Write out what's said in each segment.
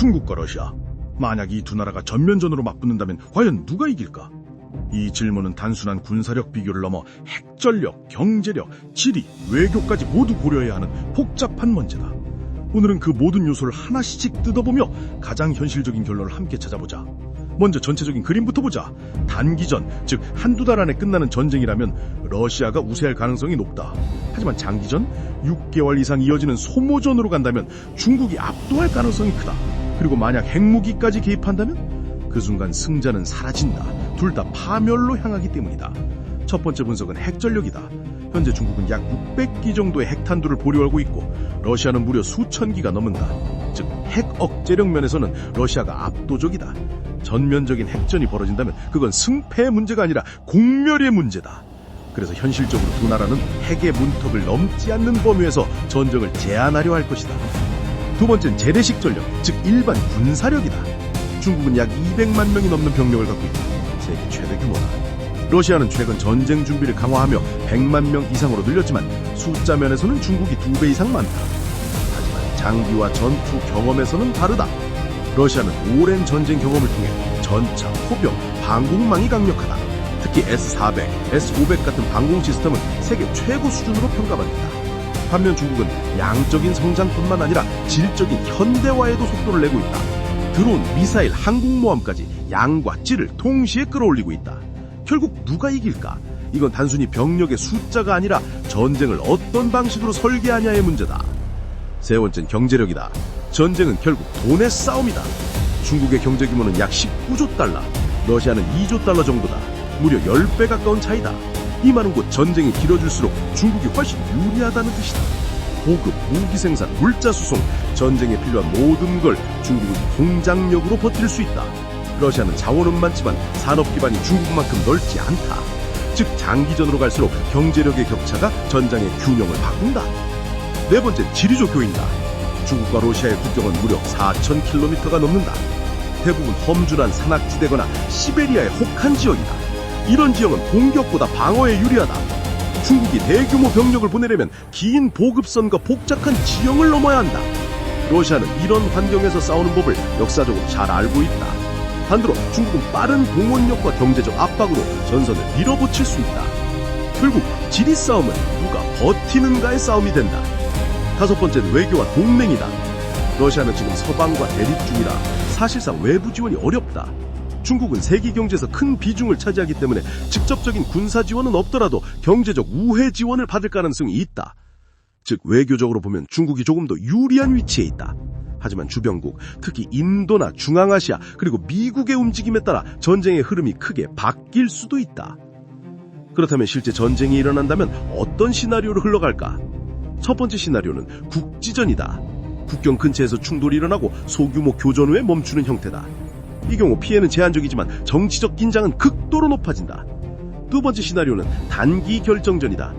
중국과 러시아, 만약 이 두 나라가 전면전으로 맞붙는다면 과연 누가 이길까? 이 질문은 단순한 군사력 비교를 넘어 핵전력, 경제력, 지리, 외교까지 모두 고려해야 하는 복잡한 문제다. 오늘은 그 모든 요소를 하나씩 뜯어보며 가장 현실적인 결론을 함께 찾아보자. 먼저 전체적인 그림부터 보자. 단기전, 즉 한두 달 안에 끝나는 전쟁이라면 러시아가 우세할 가능성이 높다. 하지만 장기전, 6개월 이상 이어지는 소모전으로 간다면 중국이 압도할 가능성이 크다. 그리고 만약 핵무기까지 개입한다면 그 순간 승자는 사라진다. 둘 다 파멸로 향하기 때문이다. 첫 번째 분석은 핵전력이다. 현재 중국은 약 600기 정도의 핵탄두를 보유하고 있고 러시아는 무려 수천 기가 넘는다. 즉 핵 억제력 면에서는 러시아가 압도적이다. 전면적인 핵전이 벌어진다면 그건 승패의 문제가 아니라 공멸의 문제다. 그래서 현실적으로 두 나라는 핵의 문턱을 넘지 않는 범위에서 전쟁을 제한하려 할 것이다. 두 번째는 재래식 전력, 즉 일반 군사력이다. 중국은 약 200만 명이 넘는 병력을 갖고 있다. 세계 최대 규모다. 러시아는 최근 전쟁 준비를 강화하며 100만 명 이상으로 늘렸지만 숫자 면에서는 중국이 2배 이상 많다. 하지만 장비와 전투 경험에서는 다르다. 러시아는 오랜 전쟁 경험을 통해 전차, 포병, 방공망이 강력하다. 특히 S-400, S-500 같은 방공 시스템은 세계 최고 수준으로 평가받는다. 반면 중국은 양적인 성장뿐만 아니라 질적인 현대화에도 속도를 내고 있다. 드론, 미사일, 항공모함까지 양과 질을 동시에 끌어올리고 있다. 결국 누가 이길까? 이건 단순히 병력의 숫자가 아니라 전쟁을 어떤 방식으로 설계하냐의 문제다. 세 번째는 경제력이다. 전쟁은 결국 돈의 싸움이다. 중국의 경제 규모는 약 19조 달러, 러시아는 2조 달러 정도다. 무려 10배 가까운 차이다. 이 많은 곳 전쟁이 길어질수록 중국이 훨씬 유리하다는 뜻이다. 보급, 무기 생산, 물자 수송, 전쟁에 필요한 모든 걸 중국은 공장력으로 버틸 수 있다. 러시아는 자원은 많지만 산업 기반이 중국만큼 넓지 않다. 즉 장기전으로 갈수록 경제력의 격차가 전장의 균형을 바꾼다. 네 번째, 지리적 교인이다. 중국과 러시아의 국경은 무려 4,000km가 넘는다. 대부분 험준한 산악지대거나 시베리아의 혹한 지역이다. 이런 지역은 공격보다 방어에 유리하다. 중국이 대규모 병력을 보내려면 긴 보급선과 복잡한 지형을 넘어야 한다. 러시아는 이런 환경에서 싸우는 법을 역사적으로 잘 알고 있다. 반대로 중국은 빠른 동원력과 경제적 압박으로 전선을 밀어붙일 수 있다. 결국 지리 싸움은 누가 버티는가의 싸움이 된다. 다섯 번째는 외교와 동맹이다. 러시아는 지금 서방과 대립 중이라 사실상 외부 지원이 어렵다. 중국은 세계 경제에서 큰 비중을 차지하기 때문에 직접적인 군사 지원은 없더라도 경제적 우회 지원을 받을 가능성이 있다. 즉 외교적으로 보면 중국이 조금 더 유리한 위치에 있다. 하지만 주변국, 특히 인도나 중앙아시아 그리고 미국의 움직임에 따라 전쟁의 흐름이 크게 바뀔 수도 있다. 그렇다면 실제 전쟁이 일어난다면 어떤 시나리오로 흘러갈까? 첫 번째 시나리오는 국지전이다. 국경 근처에서 충돌이 일어나고 소규모 교전 후에 멈추는 형태다. 이 경우 피해는 제한적이지만 정치적 긴장은 극도로 높아진다. 두 번째 시나리오는 단기 결정전이다.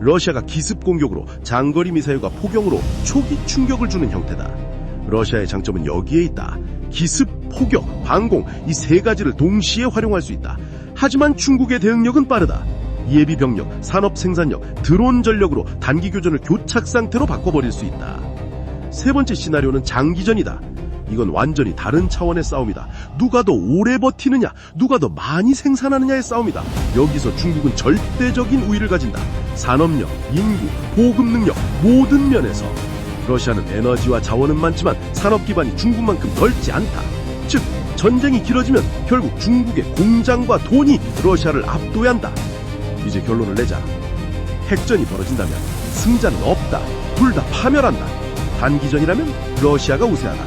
러시아가 기습 공격으로 장거리 미사일과 포경으로 초기 충격을 주는 형태다. 러시아의 장점은 여기에 있다. 기습, 포격, 방공 이 세 가지를 동시에 활용할 수 있다. 하지만 중국의 대응력은 빠르다. 예비 병력, 산업 생산력, 드론 전력으로 단기 교전을 교착 상태로 바꿔버릴 수 있다. 세 번째 시나리오는 장기전이다. 이건 완전히 다른 차원의 싸움이다. 누가 더 오래 버티느냐, 누가 더 많이 생산하느냐의 싸움이다. 여기서 중국은 절대적인 우위를 가진다. 산업력, 인구, 보급 능력 모든 면에서. 러시아는 에너지와 자원은 많지만 산업 기반이 중국만큼 넓지 않다. 즉 전쟁이 길어지면 결국 중국의 공장과 돈이 러시아를 압도한다. 이제 결론을 내자. 핵전이 벌어진다면 승자는 없다. 둘 다 파멸한다. 단기전이라면 러시아가 우세하다.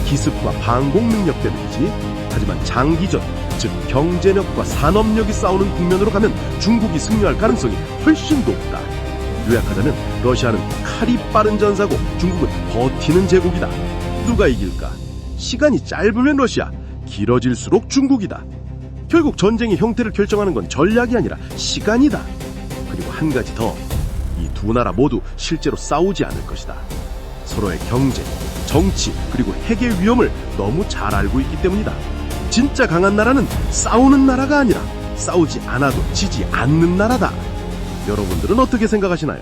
기습과 방공 능력 때문이지. 하지만 장기전, 즉 경제력과 산업력이 싸우는 국면으로 가면 중국이 승리할 가능성이 훨씬 높다. 요약하자면 러시아는 칼이 빠른 전사고 중국은 버티는 제국이다. 누가 이길까? 시간이 짧으면 러시아, 길어질수록 중국이다. 결국 전쟁의 형태를 결정하는 건 전략이 아니라 시간이다. 그리고 한 가지 더, 이 두 나라 모두 실제로 싸우지 않을 것이다. 서로의 경제, 정치, 그리고 핵의 위험을 너무 잘 알고 있기 때문이다. 진짜 강한 나라는 싸우는 나라가 아니라 싸우지 않아도 지지 않는 나라다. 여러분들은 어떻게 생각하시나요?